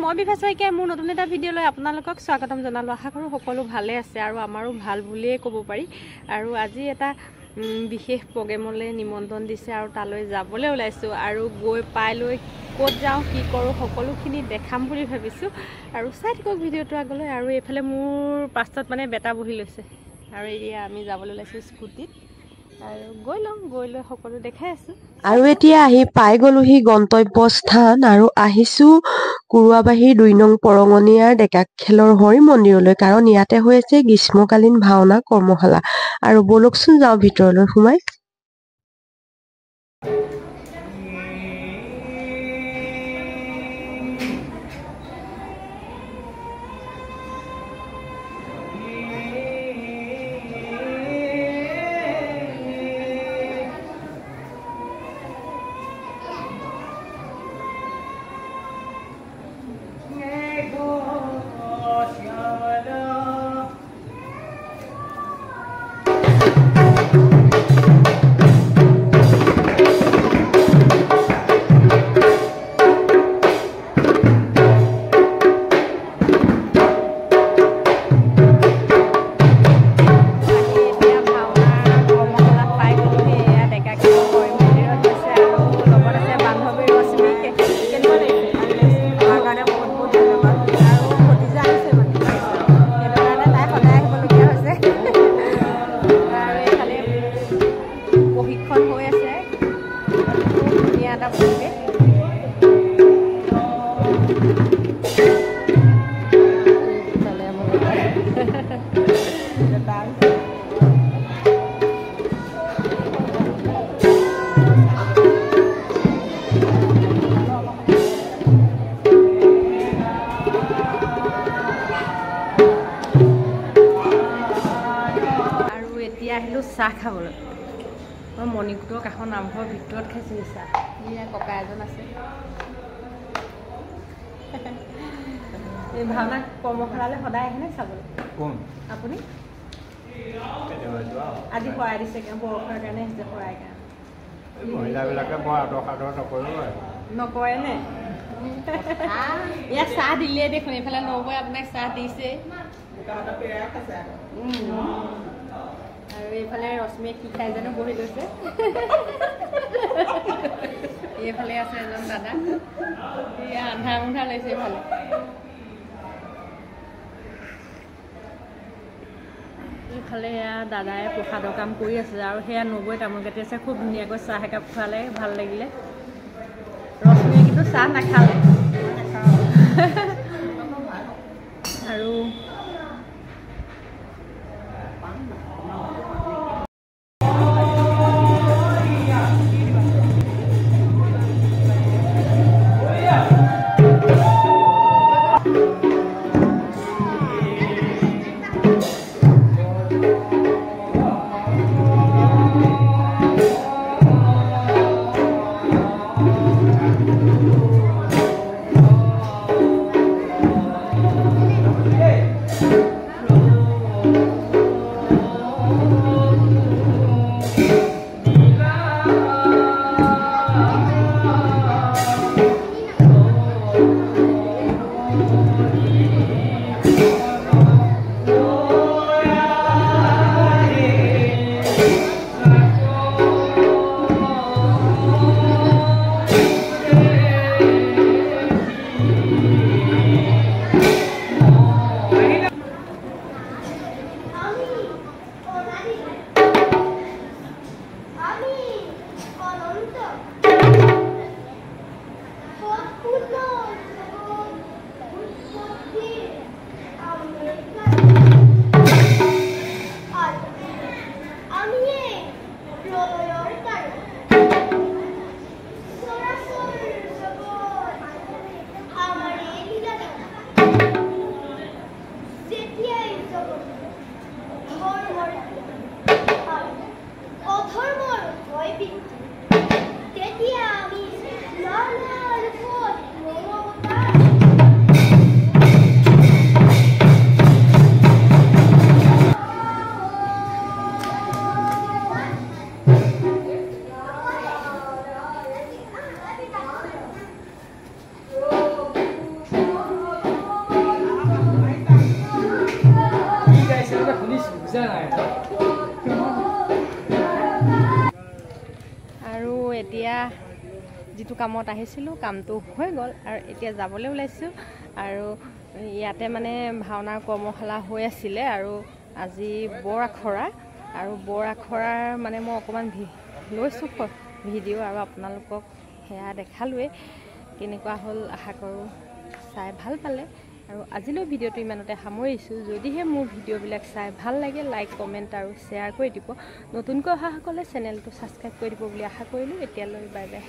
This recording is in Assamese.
মই বিভা শইকীয়াই মোৰ নতুন এটা ভিডিঅ' লৈ আপোনালোকক স্বাগতম জনালোঁ। আশা কৰোঁ সকলো ভালে আছে আৰু আমাৰো ভাল বুলিয়ে ক'ব পাৰি। আৰু আজি এটা বিশেষ প্ৰগ্ৰেমলৈ নিমন্ত্ৰণ দিছে আৰু তালৈ যাবলৈ ওলাইছোঁ আৰু গৈ পাই লৈ ক'ত যাওঁ কি কৰোঁ সকলোখিনি দেখাম বুলি ভাবিছোঁ। আৰু চাই থাকক ভিডিঅ'টো আগলৈ। আৰু এইফালে মোৰ পাছত মানে বেটা বহি লৈছে আৰু এতিয়া আমি যাবলৈ ওলাইছোঁ স্কুটিত আৰু গৈ লৈ সকলো দেখাই আছোঁ। আৰু এতিয়া আহি পাই গলোহি গন্তব্যস্থান আৰু আহিছোঁ কুৰুৱাবাহীৰ ২ নং পৰঙনিয়াৰ ডেকাখেলৰ হৰি মন্দিৰলৈ, কাৰণ ইয়াতে হৈ আছে গ্ৰীষ্মকালীন ভাওনা কৰ্মশালা। আৰু বলকচোন যাওঁ ভিতৰলৈ সোমাই। আহিলোঁ চাহ খাবলৈ। মই মণিকুটৰ কাষৰ নামঘৰৰ ভিতৰত খাইছিলোঁ চাহ। ইয়াৰ ককা এজন আছে। এই ভাওনা কৰ্মশালালৈ সদায় আহেনে চাবলৈ? কোন আপুনি? আজি শৰাই দিছে বৰষুণৰ কাৰণে আহিছে শৰাই কাৰণে। মহিলাবিলাকে বৰ আদৰ সাদৰ নকৰে নে? ইয়াত চাহ দিলে দেখোন, এইফালে নবৈ আপোনাক চাহ দিছে। আৰু এইফালে ৰশ্মিয়ে কি খাই জানো বহি লৈছে। এইফালে আছে এজন দাদা, আন্ধা মুন্ধা লৈছে এইফালে। এইফালে সেয়া দাদাই প্ৰসাদৰ কাম কৰি আছে আৰু সেয়া নবৈ তামোল কাটি আছে। খুব ধুনীয়াকৈ চাহ একাপ খোৱালে, ভাল লাগিলে। ৰশ্মিয়ে কিন্তু চাহ নাখালে আৰু যিটো কামত আহিছিলোঁ কামটো হৈ গ'ল আৰু এতিয়া যাবলৈ ওলাইছোঁ। আৰু ইয়াতে মানে ভাওনাৰ কৰ্মশালা হৈ আছিলে আৰু আজি বৰ আখৰা, আৰু বৰ আখৰাৰ মানে মই অকণমান লৈছোঁ ভিডিঅ' আৰু আপোনালোকক সেয়া দেখালোৱে। কেনেকুৱা হ'ল আশা কৰোঁ চাই ভাল পালে। আৰু আজিলৈ ভিডিঅ'টো ইমানতে সামৰিছোঁ। যদিহে মোৰ ভিডিঅ'বিলাক চাই ভাল লাগে লাইক কমেণ্ট আৰু শ্বেয়াৰ কৰি দিব। নতুনকৈ অহাসকলে চেনেলটো ছাবস্ক্ৰাইব কৰি দিব বুলি আশা কৰিলোঁ। এতিয়ালৈ বাই বাই।